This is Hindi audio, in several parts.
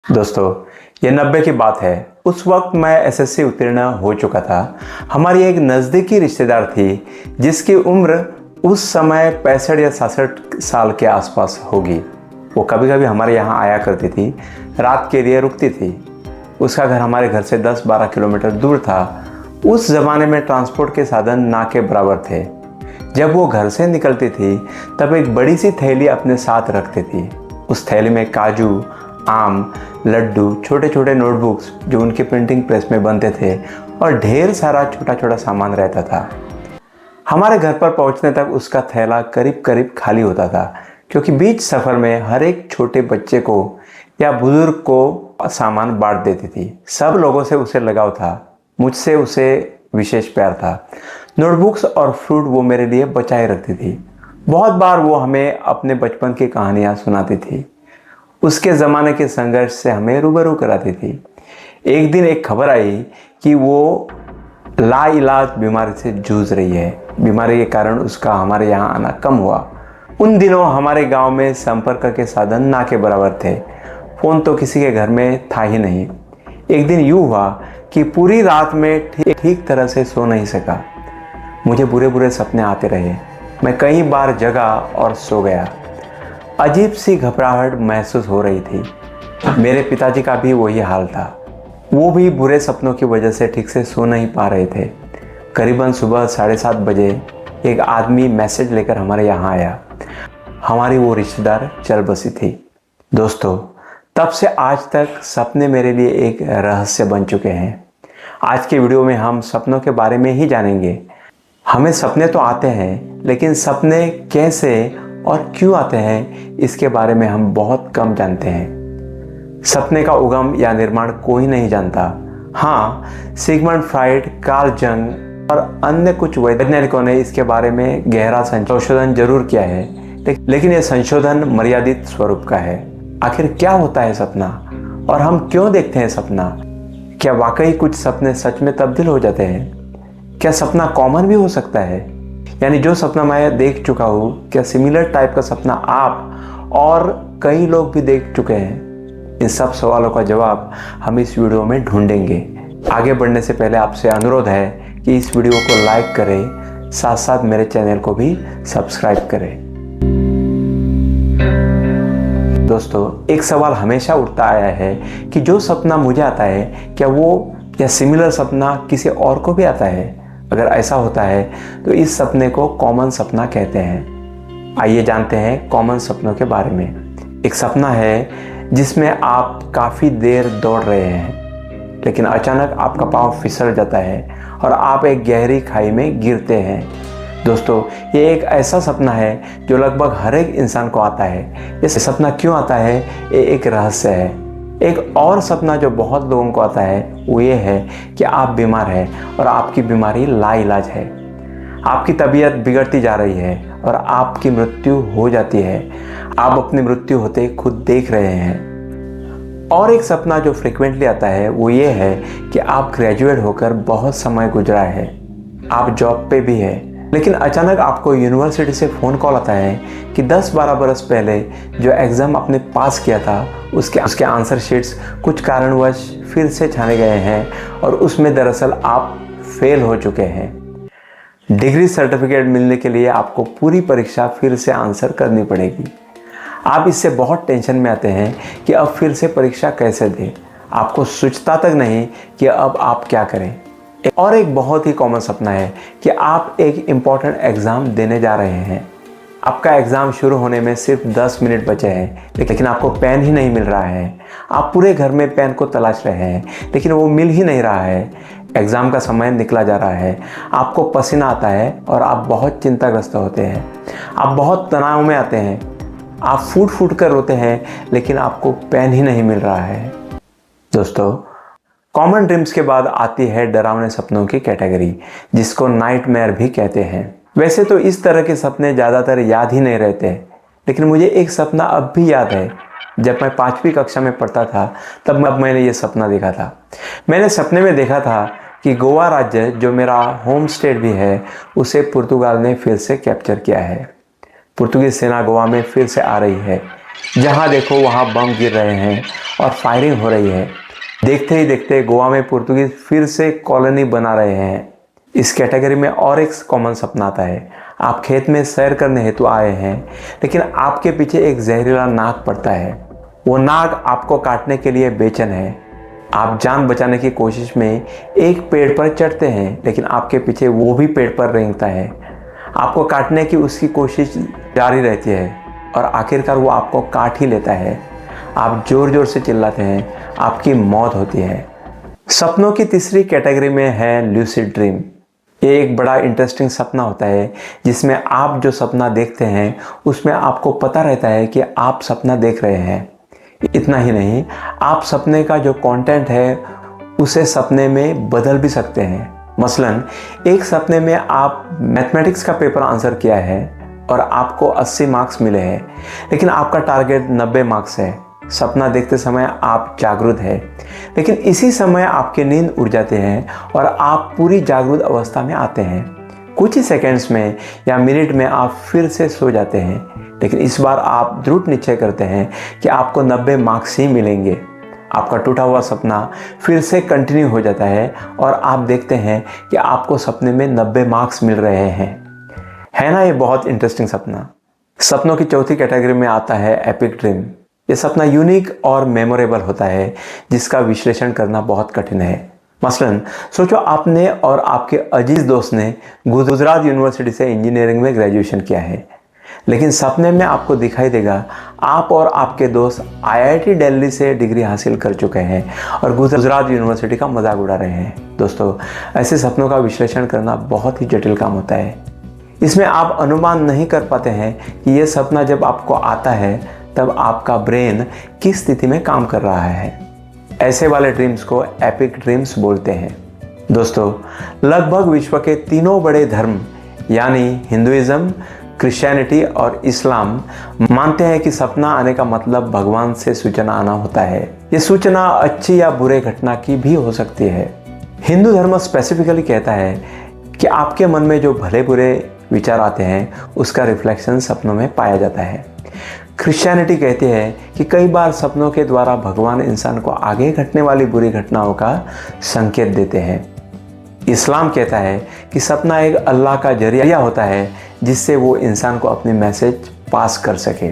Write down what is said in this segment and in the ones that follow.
दोस्तों, ये 90 की बात है। उस वक्त मैं एसएससी उत्तीर्ण हो चुका था। हमारी एक नज़दीकी रिश्तेदार थी जिसकी उम्र उस समय 65 या 66 साल के आसपास होगी। वो कभी कभी हमारे यहाँ आया करती थी, रात के लिए रुकती थी। उसका घर हमारे घर से 10-12 किलोमीटर दूर था। उस ज़माने में ट्रांसपोर्ट के साधन ना के बराबर थे। जब वो घर से निकलती थी तब एक बड़ी सी थैली अपने साथ रखती थी। उस थैली में काजू, आम, लड्डू, छोटे छोटे नोटबुक्स जो उनके प्रिंटिंग प्रेस में बनते थे और ढेर सारा छोटा छोटा सामान रहता था। हमारे घर पर पहुंचने तक उसका थैला करीब करीब खाली होता था, क्योंकि बीच सफ़र में हर एक छोटे बच्चे को या बुजुर्ग को सामान बांट देती थी। सब लोगों से उसे लगाव था, मुझसे उसे विशेष प्यार था। नोटबुक्स और फ्रूट वो मेरे लिए बचाए रखती थी। बहुत बार वो हमें अपने बचपन की कहानियाँ सुनाती थी, उसके ज़माने के संघर्ष से हमें रूबरू कराती थी। एक दिन एक खबर आई कि वो लाइलाज बीमारी से जूझ रही है। बीमारी के कारण उसका हमारे यहाँ आना कम हुआ। उन दिनों हमारे गांव में संपर्क के साधन ना के बराबर थे। फ़ोन तो किसी के घर में था ही नहीं। एक दिन यूँ हुआ कि पूरी रात में ठीक तरह से सो नहीं सका। मुझे बुरे बुरे सपने आते रहे। मैं कई बार जगा और सो गया। अजीब सी घबराहट महसूस हो रही थी। मेरे पिताजी का भी वही हाल था। वो भी बुरे सपनों की वजह से ठीक से सो नहीं पा रहे थे। करीबन सुबह 7:30 बजे एक आदमी मैसेज लेकर हमारे यहाँ आया। हमारी वो रिश्तेदार चल बसी थी। दोस्तों, तब से आज तक सपने मेरे लिए एक रहस्य बन चुके हैं। आज के वीडियो में हम सपनों के बारे में ही जानेंगे। हमें सपने तो आते हैं, लेकिन सपने कैसे और क्यों आते हैं इसके बारे में हम बहुत कम जानते हैं। सपने का उगम या निर्माण कोई नहीं जानता। हाँ, सिगमंड फ्राइड, कार्ल जंग और अन्य कुछ वैज्ञानिकों ने इसके बारे में गहरा संशोधन जरूर किया है, लेकिन यह संशोधन मर्यादित स्वरूप का है। आखिर क्या होता है सपना और हम क्यों देखते हैं सपना? क्या वाकई कुछ सपने सच में तब्दील हो जाते हैं? क्या सपना कॉमन भी हो सकता है? यानी जो सपना मैं देख चुका हूँ, क्या सिमिलर टाइप का सपना आप और कई लोग भी देख चुके हैं? इन सब सवालों का जवाब हम इस वीडियो में ढूंढेंगे। आगे बढ़ने से पहले आपसे अनुरोध है कि इस वीडियो को लाइक करें, साथ साथ मेरे चैनल को भी सब्सक्राइब करें। दोस्तों, एक सवाल हमेशा उठता आया है कि जो सपना मुझे आता है, क्या सिमिलर सपना किसी और को भी आता है? अगर ऐसा होता है तो इस सपने को कॉमन सपना कहते हैं। आइए जानते हैं कॉमन सपनों के बारे में। एक सपना है जिसमें आप काफ़ी देर दौड़ रहे हैं, लेकिन अचानक आपका पाँव फिसल जाता है और आप एक गहरी खाई में गिरते हैं। दोस्तों, ये एक ऐसा सपना है जो लगभग हर एक इंसान को आता है। ये सपना क्यों आता है, ये एक रहस्य है। एक और सपना जो बहुत लोगों को आता है वो ये है कि आप बीमार हैं और आपकी बीमारी लाइलाज है। आपकी तबीयत बिगड़ती जा रही है और आपकी मृत्यु हो जाती है। आप अपनी मृत्यु होते खुद देख रहे हैं। और एक सपना जो फ्रिक्वेंटली आता है वो ये है कि आप ग्रेजुएट होकर बहुत समय गुजरा है, आप जॉब पे भी है, लेकिन अचानक आपको यूनिवर्सिटी से फ़ोन कॉल आता है कि 10-12 बरस पहले जो एग्ज़ाम आपने पास किया था उसके आंसर शीट्स कुछ कारणवश फिर से छाने गए हैं और उसमें दरअसल आप फेल हो चुके हैं। डिग्री सर्टिफिकेट मिलने के लिए आपको पूरी परीक्षा फिर से आंसर करनी पड़ेगी। आप इससे बहुत टेंशन में आते हैं कि अब फिर से परीक्षा कैसे दें। आपको सोचता तक नहीं कि अब आप क्या करें। और एक बहुत ही कॉमन सपना है कि आप एक इम्पॉर्टेंट एग्ज़ाम देने जा रहे हैं। आपका एग्ज़ाम शुरू होने में सिर्फ 10 मिनट बचे हैं, लेकिन आपको पेन ही नहीं मिल रहा है। आप पूरे घर में पेन को तलाश रहे हैं, लेकिन वो मिल ही नहीं रहा है। एग्ज़ाम का समय निकला जा रहा है, आपको पसीना आता है और आप बहुत चिंताग्रस्त होते हैं। आप बहुत तनाव में आते हैं, आप फूट फूट कर रोते हैं, लेकिन आपको पेन ही नहीं मिल रहा है। दोस्तों, कॉमन ड्रीम्स के बाद आती है डरावने सपनों की कैटेगरी, जिसको नाइटमेयर भी कहते हैं। वैसे तो इस तरह के सपने ज़्यादातर याद ही नहीं रहते, लेकिन मुझे एक सपना अब भी याद है। जब मैं 5वीं कक्षा में पढ़ता था तब मैंने ये सपना देखा था। मैंने सपने में देखा था कि गोवा राज्य, जो मेरा होम स्टेट भी है, उसे पुर्तगाल ने फिर से कैप्चर किया है। पुर्तगाली सेना गोवा में फिर से आ रही है। जहां देखो वहां बम गिर रहे हैं और फायरिंग हो रही है। देखते ही देखते गोवा में पुर्तगाली फिर से कॉलोनी बना रहे हैं। इस कैटेगरी में और एक कॉमन सपना आता है। आप खेत में सैर करने हेतु आए हैं, लेकिन आपके पीछे एक जहरीला नाग पड़ता है। वो नाग आपको काटने के लिए बेचैन है। आप जान बचाने की कोशिश में एक पेड़ पर चढ़ते हैं, लेकिन आपके पीछे वो भी पेड़ पर रेंगता है। आपको काटने की उसकी कोशिश जारी रहती है और आखिरकार वो आपको काट ही लेता है। आप जोर जोर से चिल्लाते हैं, आपकी मौत होती है। सपनों की तीसरी कैटेगरी में है लूसिड ड्रीम। ये एक बड़ा इंटरेस्टिंग सपना होता है जिसमें आप जो सपना देखते हैं उसमें आपको पता रहता है कि आप सपना देख रहे हैं। इतना ही नहीं, आप सपने का जो कंटेंट है उसे सपने में बदल भी सकते हैं। मसलन एक सपने में आप मैथमेटिक्स का पेपर आंसर किया है और आपको 80 मार्क्स मिले हैं, लेकिन आपका टारगेट 90 मार्क्स है। सपना देखते समय आप जागरूक हैं, लेकिन इसी समय आपकी नींद उड़ जाते हैं और आप पूरी जागरूक अवस्था में आते हैं। कुछ ही सेकंड्स में या मिनट में आप फिर से सो जाते हैं, लेकिन इस बार आप दृढ़ निश्चय करते हैं कि आपको 90 मार्क्स ही मिलेंगे। आपका टूटा हुआ सपना फिर से कंटिन्यू हो जाता है और आप देखते हैं कि आपको सपने में 90 मार्क्स मिल रहे हैं। है ना ये बहुत इंटरेस्टिंग सपना। सपनों की चौथी कैटेगरी में आता है एपिक ड्रीम। ये सपना यूनिक और मेमोरेबल होता है जिसका विश्लेषण करना बहुत कठिन है। मसलन सोचो आपने और आपके अजीज दोस्त ने गुजरात यूनिवर्सिटी से इंजीनियरिंग में ग्रेजुएशन किया है, लेकिन सपने में आपको दिखाई देगा आप और आपके दोस्त आईआईटी दिल्ली से डिग्री हासिल कर चुके हैं और गुजरात यूनिवर्सिटी का मजाक उड़ा रहे हैं। दोस्तों, ऐसे सपनों का विश्लेषण करना बहुत ही जटिल काम होता है। इसमें आप अनुमान नहीं कर पाते हैं कि यह सपना जब आपको आता है तब आपका ब्रेन किस स्थिति में काम कर रहा है। ऐसे वाले ड्रीम्स को एपिक ड्रीम्स बोलते हैं। दोस्तों, लगभग विश्व के तीनों बड़े धर्म यानी हिंदुइज्म, क्रिश्चियनिटी और इस्लाम मानते हैं कि सपना आने का मतलब भगवान से सूचना आना होता है। ये सूचना अच्छी या बुरे घटना की भी हो सकती है। हिंदू धर्म स्पेसिफिकली कहता है कि आपके मन में जो भले बुरे विचार आते हैं उसका रिफ्लेक्शन सपनों में पाया जाता है। क्रिश्चियनिटी कहती है कि कई बार सपनों के द्वारा भगवान इंसान को आगे घटने वाली बुरी घटनाओं का संकेत देते हैं। इस्लाम कहता है कि सपना एक अल्लाह का जरिया होता है जिससे वो इंसान को अपनी मैसेज पास कर सके।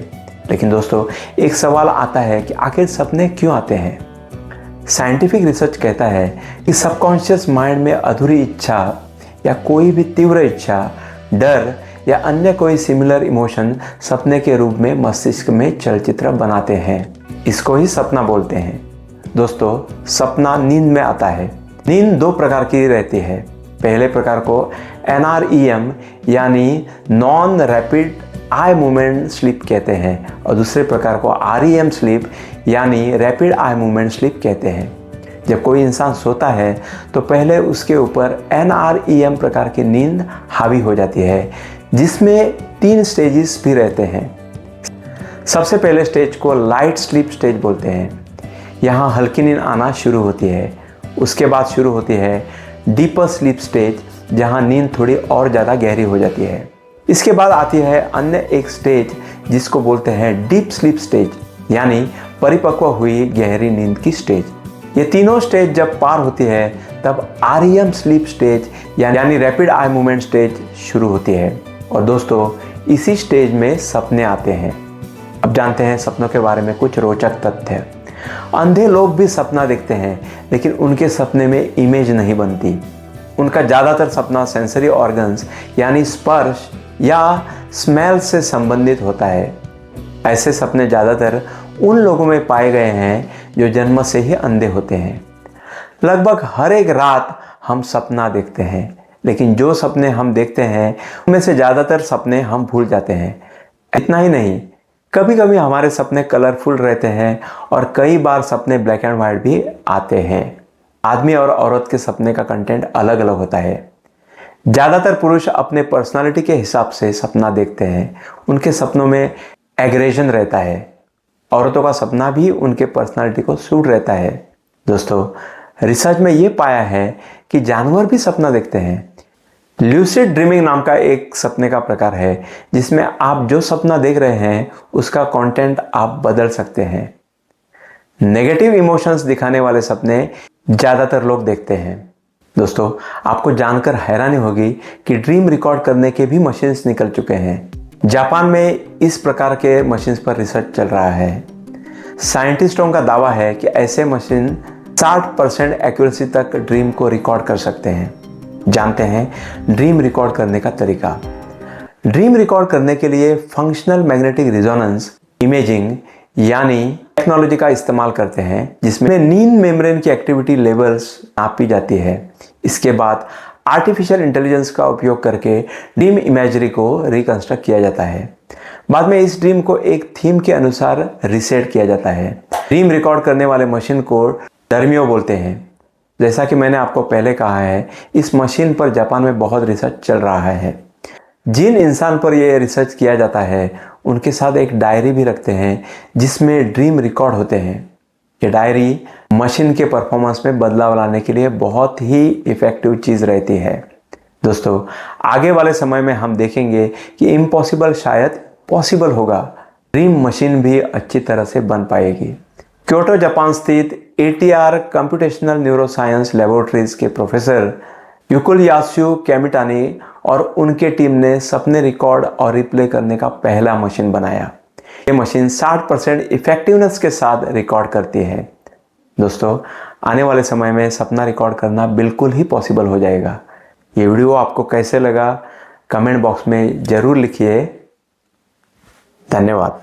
लेकिन दोस्तों, एक सवाल आता है कि आखिर सपने क्यों आते हैं। साइंटिफिक रिसर्च कहता है कि सबकॉन्शियस माइंड में अधूरी इच्छा या कोई भी तीव्र इच्छा, डर या अन्य कोई सिमिलर इमोशन सपने के रूप में मस्तिष्क में चलचित्र बनाते हैं। इसको ही सपना बोलते हैं। दोस्तों, सपना नींद में आता है। नींद दो प्रकार की रहती है। पहले प्रकार को NREM यानी non rapid eye movement sleep कहते हैं और दूसरे प्रकार को REM स्लीप यानी रैपिड आई मूवमेंट स्लीप कहते हैं। जब कोई इंसान सोता है तो पहले उसके ऊपर NREM प्रकार की नींद हावी हो जाती है, जिसमें 3 स्टेजेस भी रहते हैं। सबसे पहले स्टेज को लाइट स्लीप स्टेज बोलते हैं। यहाँ हल्की नींद आना शुरू होती है। उसके बाद शुरू होती है डीपर स्लीप स्टेज, जहाँ नींद थोड़ी और ज़्यादा गहरी हो जाती है। इसके बाद आती है अन्य एक स्टेज जिसको बोलते हैं डीप स्लीप स्टेज, यानी परिपक्व हुई गहरी नींद की स्टेज। ये तीनों स्टेज जब पार होती है तब REM स्लीप स्टेज यानी रैपिड आई मूवमेंट स्टेज शुरू होती है। और दोस्तों, इसी स्टेज में सपने आते हैं। अब जानते हैं सपनों के बारे में कुछ रोचक तथ्य। अंधे लोग भी सपना देखते हैं, लेकिन उनके सपने में इमेज नहीं बनती। उनका ज़्यादातर सपना सेंसरी ऑर्गन्स यानी स्पर्श या स्मेल से संबंधित होता है। ऐसे सपने ज़्यादातर उन लोगों में पाए गए हैं जो जन्म से ही अंधे होते हैं। लगभग हर एक रात हम सपना देखते हैं, लेकिन जो सपने हम देखते हैं उनमें से ज़्यादातर सपने हम भूल जाते हैं। इतना ही नहीं, कभी कभी हमारे सपने कलरफुल रहते हैं और कई बार सपने ब्लैक एंड वाइट भी आते हैं। आदमी और औरत के सपने का कंटेंट अलग अलग होता है। ज़्यादातर पुरुष अपने पर्सनालिटी के हिसाब से सपना देखते हैं। उनके सपनों में एग्रेशन रहता है। औरतों का सपना भी उनके पर्सनालिटी को सूट रहता है। दोस्तों, रिसर्च में ये पाया है कि जानवर भी सपना देखते हैं। ल्यूसिड ड्रीमिंग नाम का एक सपने का प्रकार है जिसमें आप जो सपना देख रहे हैं उसका कंटेंट आप बदल सकते हैं। नेगेटिव इमोशंस दिखाने वाले सपने ज़्यादातर लोग देखते हैं। दोस्तों, आपको जानकर हैरानी होगी कि ड्रीम रिकॉर्ड करने के भी मशीन्स निकल चुके हैं। जापान में इस प्रकार के मशीन्स पर रिसर्च चल रहा है। साइंटिस्टों का दावा है कि ऐसे मशीन 60% एक्यूरेसी तक ड्रीम को रिकॉर्ड कर सकते हैं। जानते हैं ड्रीम रिकॉर्ड करने का तरीका। ड्रीम रिकॉर्ड करने के लिए फंक्शनल मैग्नेटिक रिजोनेंस इमेजिंग यानी टेक्नोलॉजी का इस्तेमाल करते हैं, जिसमें नींद मेम्ब्रेन की एक्टिविटी लेवल्स नापी जाती है। इसके बाद आर्टिफिशियल इंटेलिजेंस का उपयोग करके ड्रीम इमेजरी को रिकंस्ट्रक्ट किया जाता है। बाद में इस ड्रीम को एक थीम के अनुसार रीसेट किया जाता है। ड्रीम रिकॉर्ड करने वाले मशीन को डर्मियो बोलते हैं। जैसा कि मैंने आपको पहले कहा है, इस मशीन पर जापान में बहुत रिसर्च चल रहा है। जिन इंसान पर यह रिसर्च किया जाता है उनके साथ एक डायरी भी रखते हैं जिसमें ड्रीम रिकॉर्ड होते हैं। ये डायरी मशीन के परफॉर्मेंस में बदलाव लाने के लिए बहुत ही इफ़ेक्टिव चीज़ रहती है। दोस्तों, आगे वाले समय में हम देखेंगे कि इम्पॉसिबल शायद पॉसिबल होगा। ड्रीम मशीन भी अच्छी तरह से बन पाएगी। क्योटो जापान स्थित ATR कंप्यूटेशनल न्यूरोसाइंस लेबोरेटरीज के प्रोफेसर युकुयासु केमिटानी और उनके टीम ने सपने रिकॉर्ड और रिप्ले करने का पहला मशीन बनाया। ये मशीन 60% इफेक्टिवनेस के साथ रिकॉर्ड करती है। दोस्तों, आने वाले समय में सपना रिकॉर्ड करना बिल्कुल ही पॉसिबल हो जाएगा। ये वीडियो आपको कैसे लगा कमेंट बॉक्स में ज़रूर लिखिए। धन्यवाद।